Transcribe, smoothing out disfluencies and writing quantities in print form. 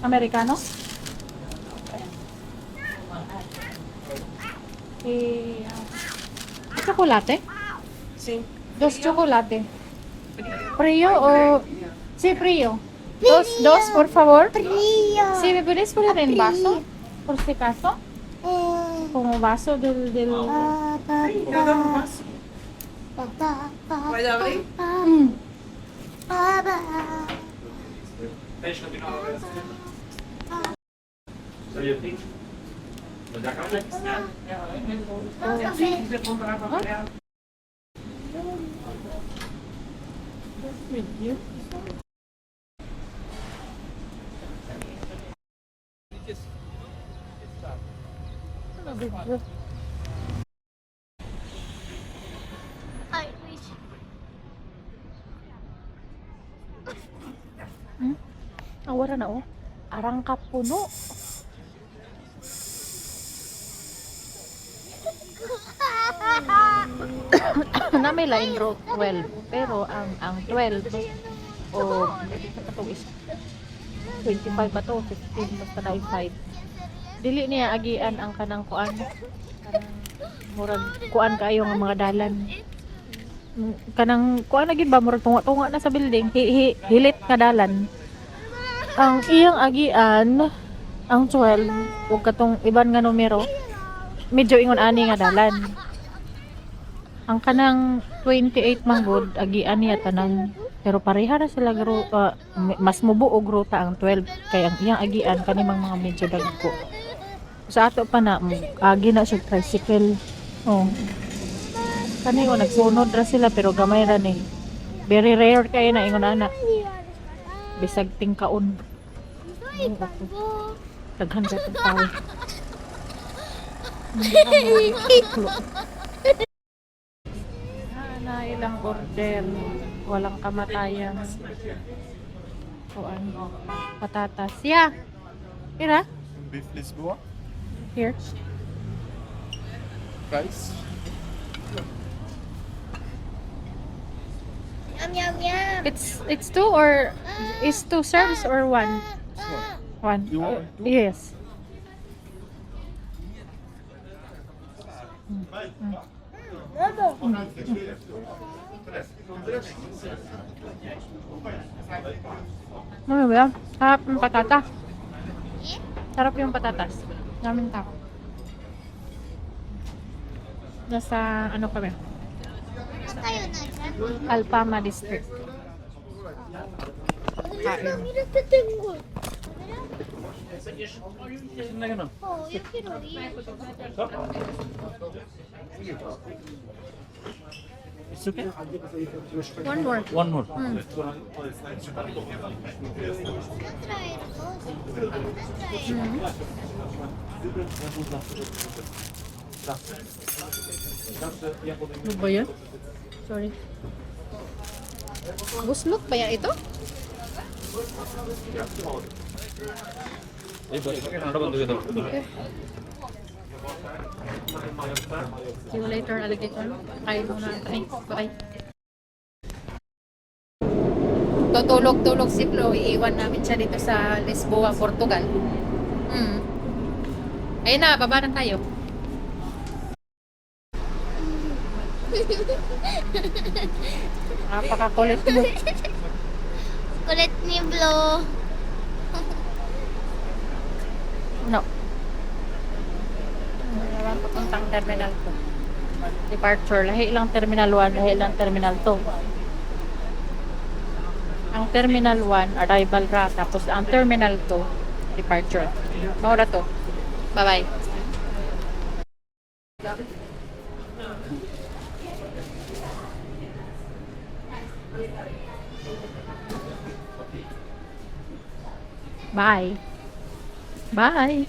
Americano? Eh, chocolate? Sí. Dos chocolate. ¿Frío o...? Sí, frío. Dos, por favor. Frío. Sí, ¿me puedes poner en vaso? Por si acaso. Como vaso del... Yo dame un vaso. ¿Puedo abrir? Mm. Ay, wait. Wala na oh. Arang ka puno. Na may line road 12 pero ang 12 o ito is 25 ba to 15 basta na 5 dili niya agian ang kanang kuan kanang murag kuan kayo nga mga dalan kanang kuan na gid ba murag tunga na sa building hilit nga dalan ang iyang agian ang 12 ug katong iban nga numero medyo ingon ani nga dalan. Ang kanang 28 manggod agian niya tanan pero pareha na sila mas mubuog ruta ang 12 kay ang iyang agian kanimang mga medyo dagko. Sa ato pa na agi na siya tricycle. Oh. Kani nagsunod ra sila pero gamay ra ni. Very rare kay na ingon ana. Bisag tingkaon. Daghan ka tao. Na ilang order walang kamatayan kuan patatas yeah ira Beef Lisboa, here rice. Yum, yum, yum. it's two or is two serves or one one You want two? yes ano ba yan? Sarap yung patatas. Sarap yung patatas. Daming tao. Nasa ano kami? Saan tayo na dyan? Alpama District. Kain. Oh, yung kinuri. It's okay. One more. One more. Let's try it. Let's try it. Ano ba yan? Sorry. Buslot ba yan ito? Okay. See you later, alligator. Kain muna kami. Bye. Tutulog-tulog si Flo. Iiwan namin siya dito sa Lisboa, Portugal. Ayun na, baba na tayo. Napakakulit mo. Kulit ni Blo. No. Naman papuntang terminal 2. Departure. Lahi lang terminal 1, lahi lang terminal 2. Ang terminal 1, arrival ra. Tapos ang terminal 2, departure. Maura to. Bye-bye. Bye. Bye.